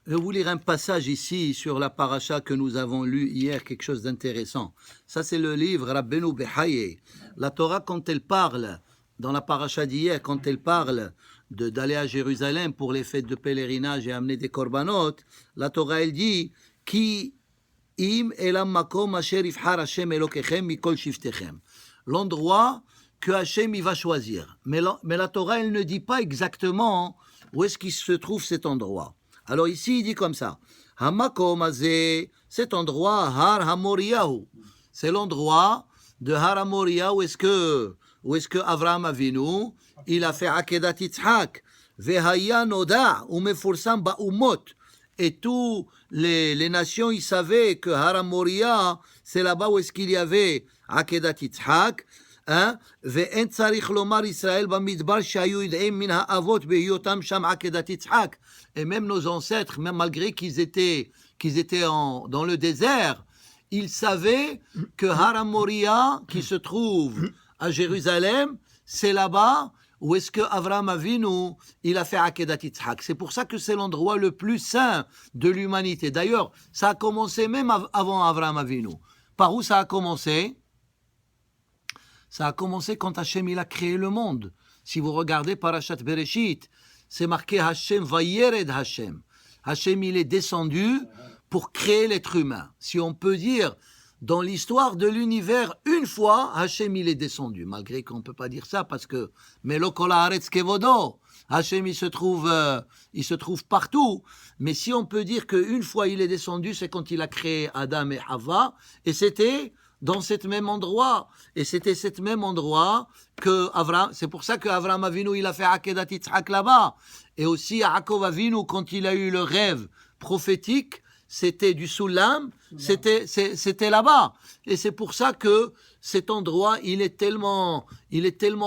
Je vais vous lire un passage ici sur la paracha que nous avons lu hier, quelque chose d'intéressant. Ça, c'est le livre Rabbeinu Behaye. La Torah, quand elle parle, dans la paracha d'hier, quand elle parle d'aller à Jérusalem pour les fêtes de pèlerinage et amener des korbanot, la Torah, elle dit Ki im elam makom asher ifhar Hashem elokechem mikol shiftechem. L'endroit que Hashem il va choisir. Mais la Torah, elle ne dit pas exactement où est-ce qu'il se trouve cet endroit. Alors ici, il dit comme ça. Hamakom azeh, cet endroit, Har Hamoriyahu. C'est l'endroit de Har Hamoriyahu où est-ce que Avraham Avinu, il a fait Akedat Yitzhak. Vehaya noda, umefursam ba'umot. Et tous les nations, ils savaient que Har Hamoriya, c'est là-bas où est-ce qu'il y avait Akedat Yitzhak. ואין צריך לומר ישראל במדבר שהיו יודעים מן האבות בהיותם שם עקדת יצחק. Et même nos ancêtres, même malgré qu'ils étaient dans le désert, ils savaient que Har Hamoriya, qui se trouve à Jérusalem, c'est là-bas où est-ce que Avraham Avinu, il a fait Akedat Yitzhak. C'est pour ça que c'est l'endroit le plus saint de l'humanité. D'ailleurs, ça a commencé même avant Avraham Avinu. Par où ça a commencé? Ça a commencé quand Hachem il a créé le monde. Si vous regardez Parashat Bereshit, c'est marqué Hachem Vayered Hachem. Hachem il est descendu pour créer l'être humain. Si on peut dire, dans l'histoire de l'univers, une fois, Hachem il est descendu. Malgré qu'on ne peut pas dire ça parce que Melo kol haaretz kevodo. Hachem il se trouve partout. Mais si on peut dire qu'une fois il est descendu, c'est quand il a créé Adam et Hava. Et c'était dans cet même endroit. Et c'était cet même endroit que Avraham, c'est pour ça que Avraham Avinu, il a fait Akedat Yitzhak là-bas. Et aussi Yaakov Avinu, quand il a eu le rêve prophétique, c'était du Soulam, c'était là-bas. Et c'est pour ça que cet endroit, il est tellement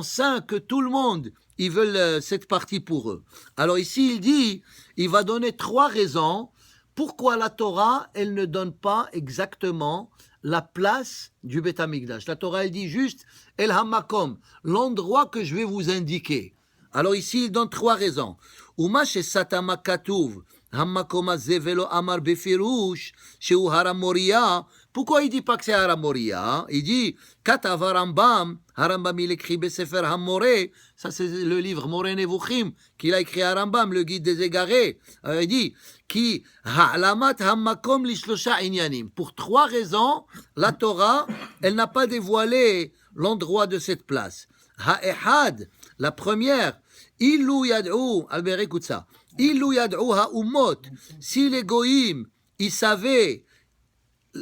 saint que tout le monde, ils veulent cette partie pour eux. Alors ici, il dit, il va donner 3 raisons pourquoi la Torah, elle ne donne pas exactement la place du Beth Amikdash. La Torah, elle dit juste El Hamakom, l'endroit que je vais vous indiquer. Alors ici, il donne 3 raisons. Uma shesatama katuv, Hamakom hazeh velo amar befirush, sheu Har Hamoriya. Pourquoi il dit pas que c'est Har Hamoriya? Il dit Katav Harambam, Harambam il écrit Besefer Hamoré. Ça c'est le livre Moreh Nevuchim qu'il a écrit Harambam, le guide des égarés. Alors, il dit Ki ha'alamat hamakom lishlosha inyanim. Pour 3 raisons, la Torah, elle n'a pas dévoilé l'endroit de cette place. Ha'ehad, la première, Illu yad'u, Albert écoute ça, Illu yad'u ha'umot, si les goïms, ils savaient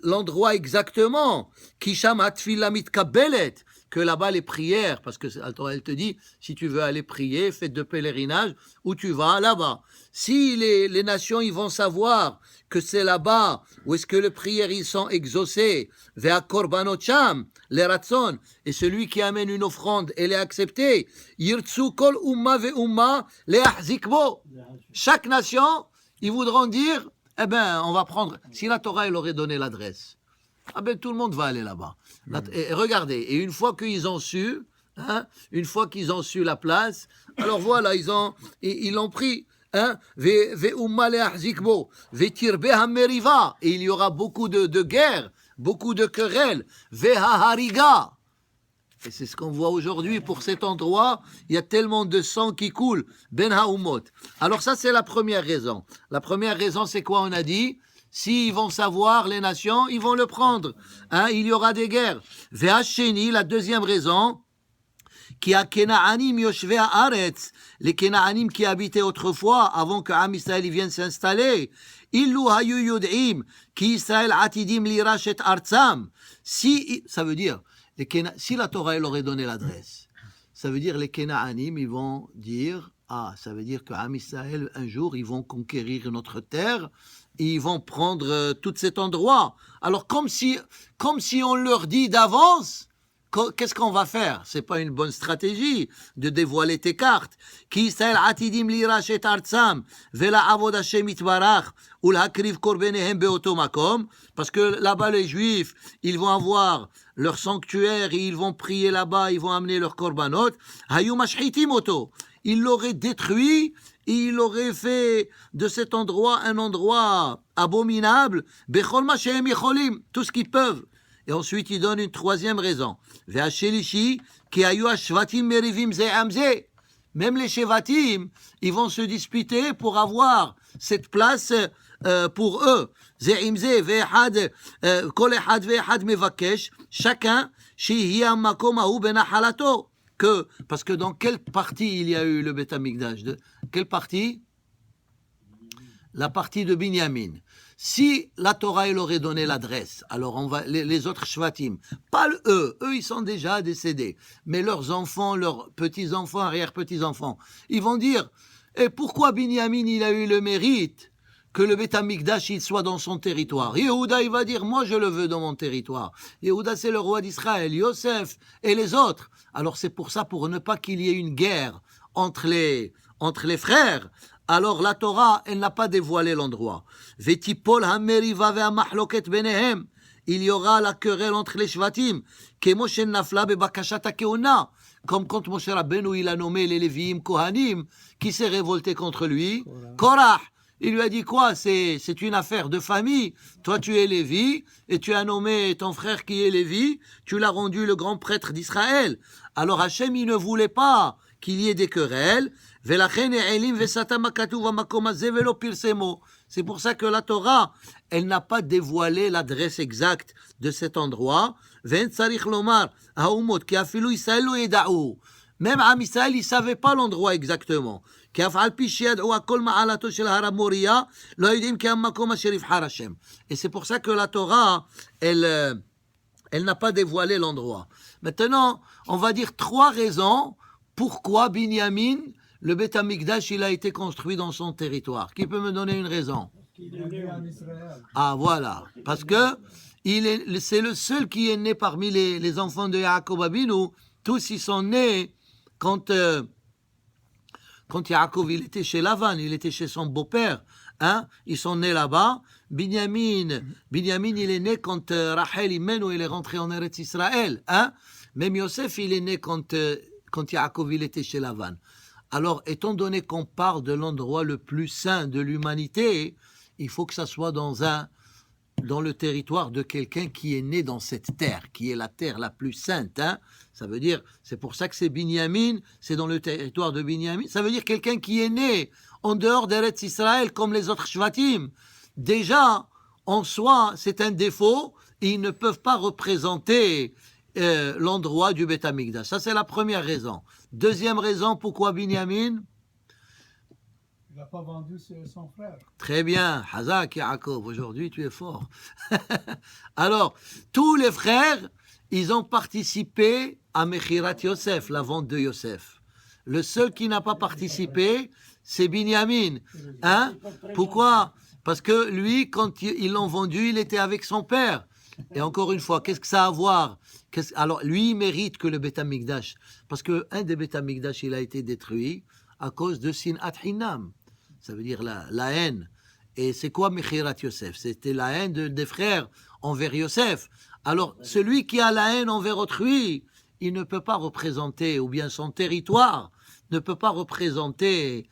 l'endroit exactement, Kisham hatfila mitkabelet, que là-bas les prières, parce que elle te dit, si tu veux aller prier, fête de pèlerinage, où tu vas, là-bas. Si les nations, ils vont savoir que c'est là-bas, où est-ce que les prières, ils sont exaucées, Vea korbanot sham, les ratson, et celui qui amène une offrande, elle est acceptée, Yirtsu kol umma ve umma, le ahzikbo. Chaque nation, ils voudront dire, eh ben, on va prendre, si la Torah, elle aurait donné l'adresse, ah ben tout le monde va aller là-bas. Et regardez, et une fois qu'ils ont su, une fois qu'ils ont su la place, alors voilà, ils l'ont pris. Et il y aura beaucoup de guerres, beaucoup de querelles. Et c'est ce qu'on voit aujourd'hui pour cet endroit. Il y a tellement de sang qui coule. Ben haumot. Alors ça, c'est la première raison. La première raison, c'est quoi on a dit? S'ils vont savoir, les nations, ils vont le prendre. Il y aura des guerres. Ve'asheni, la deuxième raison, qui a Kenaanim yoshvei haaretz, les Kenaanim qui habitaient autrefois, avant que Am Israël vienne s'installer, illu hayu yud'im, ki Israël atidim lirash et artsam. Si, ça veut dire, si la Torah elle aurait donné l'adresse, ça veut dire les Kenaanim, ils vont dire, ça veut dire que Am Israël, un jour, ils vont conquérir notre terre, et ils vont prendre tout cet endroit. Alors, comme si on leur dit d'avance, qu'est-ce qu'on va faire? C'est pas une bonne stratégie de dévoiler tes cartes. Ki Israël atidim lirash et artsam, vela avod Hashem itbarach, ulhakriv korbenehem beoto makom, parce que là-bas les Juifs, ils vont avoir leur sanctuaire et ils vont prier là-bas, ils vont amener leur korbanot. Hayu mashchitim oto. Ils l'auraient détruit il aurait fait de cet endroit un endroit abominable, Bechol ma shehem yecholim, tout ce qu'ils peuvent. Et ensuite, il donne une troisième raison. Ve'ashelishi, ki ayu hashvatim merivim ze am ze. Même les Shevatim, ils vont se disputer pour avoir cette place pour eux. Ze'imze ve'ehad, kol ehad ve'ehad mevakesh, chacun, shihi hamakom ahu benachalato. Que, parce que dans quelle partie il y a eu le Beth Amikdash? Quelle partie? La partie de Binyamin. Si la Torah elle aurait donné l'adresse, alors on va les autres Shvatim, pas eux ils sont déjà décédés, mais leurs enfants, leurs petits-enfants, arrière-petits-enfants, ils vont dire, et pourquoi Binyamin il a eu le mérite que le Beth Amikdash il soit dans son territoire? Yehuda il va dire, moi je le veux dans mon territoire. Yehuda c'est le roi d'Israël, Yosef et les autres. Alors c'est pour ça, pour ne pas qu'il y ait une guerre entre les frères, alors la Torah, elle n'a pas dévoilé l'endroit. Vetipol hameriva ve'amahloket benehem. Il y aura la querelle entre les Shvatim. Kemo shen nafla bebakashat hakeuna. Comme quand Moshe Rabbeinu, il a nommé les Lévi'im Kohanim, qui s'est révolté contre lui. Korah. Il lui a dit quoi? C'est une affaire de famille. Toi, tu es Lévi, et tu as nommé ton frère qui est Lévi. Tu l'as rendu le grand prêtre d'Israël. Alors Hachem, il ne voulait pas qu'il y ait des querelles. C'est pour ça que la Torah, elle n'a pas dévoilé l'adresse exacte de cet endroit. Même Am Israël, il ne savait pas l'endroit exactement. Et c'est pour ça que la Torah, elle n'a pas dévoilé l'endroit. Maintenant, on va dire 3 raisons pourquoi Binyamin, le Beth Amikdash, il a été construit dans son territoire. Qui peut me donner une raison? Ah, voilà. Parce que c'est le seul qui est né parmi les enfants de Yaakov Avinu. Tous, ils sont nés quand Yaakov, il était chez Lavan, il était chez son beau-père. Hein? Ils sont nés là-bas. Binyamin, il est né quand Rachel Imenu, il est rentré en Eretz Israël. Hein? Même Yosef, il est né quand Yaakov, il était chez Lavan. Alors, étant donné qu'on parle de l'endroit le plus saint de l'humanité, il faut que ça soit dans le territoire de quelqu'un qui est né dans cette terre, qui est la terre la plus sainte. Hein? Ça veut dire, c'est pour ça que c'est Binyamin, c'est dans le territoire de Binyamin. Ça veut dire quelqu'un qui est né en dehors d'Eretz Israël comme les autres Shvatim. Déjà, en soi, c'est un défaut. Ils ne peuvent pas représenter l'endroit du Beth Amikdash. Ça, c'est la première raison. Deuxième raison, pourquoi Binyamin? Il n'a pas vendu son frère. Très bien. Hazak Yaakov, aujourd'hui tu es fort. Alors, tous les frères, ils ont participé à Mechirat Yosef, la vente de Yosef. Le seul qui n'a pas participé, c'est Binyamin. Hein? Pourquoi? Parce que lui, quand ils l'ont vendu, il était avec son père. Et encore une fois, qu'est-ce que ça a à voir? Alors, lui, il mérite que le Beth Amikdash, parce qu'un des Beth Amikdash, il a été détruit à cause de Sinat Hinam. Ça veut dire la haine. Et c'est quoi Mechirat Yosef? C'était la haine des frères envers Yosef. Alors, celui qui a la haine envers autrui, il ne peut pas représenter, ou bien son territoire ne peut pas représenter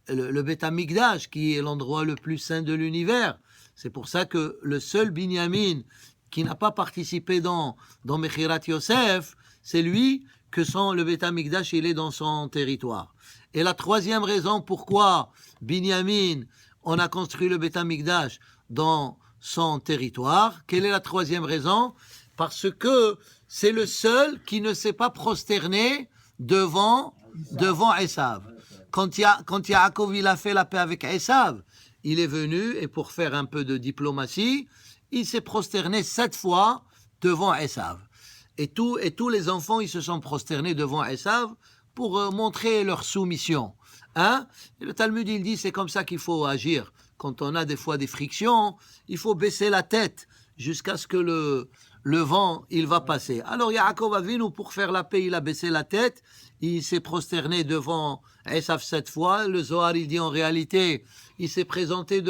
le Beth Amikdash, qui est l'endroit le plus saint de l'univers. C'est pour ça que le seul Binyamin qui n'a pas participé dans Mechirat Yosef, c'est lui que le Beth Amikdash, il est dans son territoire. Et la troisième raison pourquoi Binyamin, on a construit le Beth Amikdash dans son territoire, quelle est la troisième raison? Parce que c'est le seul qui ne s'est pas prosterné devant Esav. Quand Yaakov il a fait la paix avec Esav, il est venu, et pour faire un peu de diplomatie, il s'est prosterné 7 fois devant Esav. Et tous les enfants, ils se sont prosternés devant Esav pour montrer leur soumission. Hein? Et le Talmud, il dit, c'est comme ça qu'il faut agir. Quand on a des fois des frictions, il faut baisser la tête jusqu'à ce que le vent, il va passer. Alors Yaakov Avinu, pour faire la paix, il a baissé la tête, il s'est prosterné devant Esav 7 fois. Le Zohar, il dit en réalité, il s'est présenté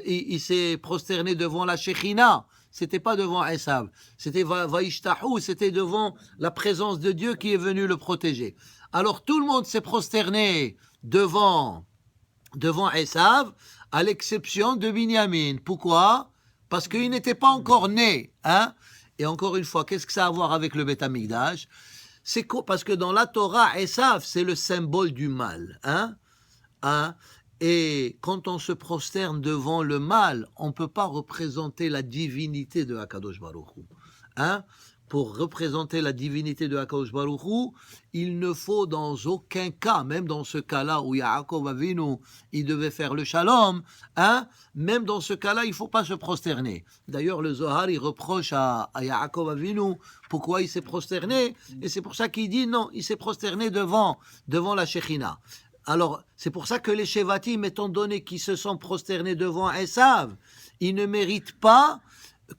il s'est prosterné devant la Shekhinah. C'était pas devant Esav, c'était Vaishtahu, c'était devant la présence de Dieu qui est venu le protéger. Alors tout le monde s'est prosterné devant devant Esav, à l'exception de Binyamin. Pourquoi? Parce qu'il n'était pas encore né. Hein? Et encore une fois, qu'est-ce que ça a à voir avec le Beth Amikdash? C'est parce que dans la Torah, Esav, c'est le symbole du mal. Hein? Hein? Et quand on se prosterne devant le mal, on ne peut pas représenter la divinité de Hakadosh Baruch Hu. Hein? Pour représenter la divinité de Hakadosh Baruch Hu, il ne faut dans aucun cas, même dans ce cas-là où Yaakov Avinu, il devait faire le shalom, hein? Même dans ce cas-là, il ne faut pas se prosterner. D'ailleurs, le Zohar, il reproche à Yaakov Avinu pourquoi il s'est prosterné, et c'est pour ça qu'il dit non, il s'est prosterné devant la Shekhinah. Alors, c'est pour ça que les Shevatim, étant donné qu'ils se sont prosternés devant Esav, ils ne méritent pas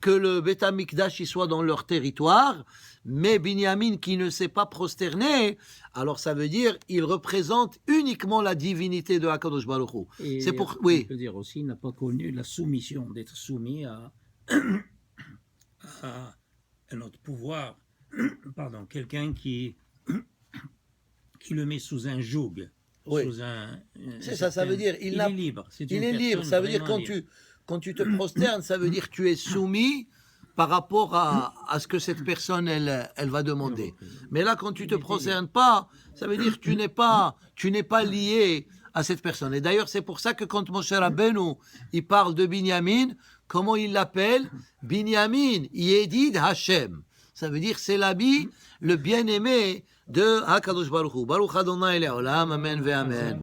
que le Beth Amikdash soit dans leur territoire, mais Binyamin qui ne s'est pas prosterné, alors ça veut dire il représente uniquement la divinité de Hakadosh Baruch Hu. Et C'est pour on peut dire aussi, il n'a pas connu la soumission, d'être soumis à un autre pouvoir, pardon, quelqu'un qui le met sous un joug. Oui. C'est ça, ça veut dire il est libre. Il est libre. Ça veut dire quand tu te prosternes, ça veut dire que tu es soumis par rapport à ce que cette personne elle va demander. Mais là, quand tu te prosternes pas, ça veut dire que tu n'es pas lié à cette personne. Et d'ailleurs, c'est pour ça que quand Moshe Rabbeinu il parle de Binyamin, comment il l'appelle? Binyamin Yedid Hashem. Ça veut dire c'est l'habit, le bien-aimé de Hakadosh Baruch Hu. Baruch Adonai Le'olam, Amen ve Amen.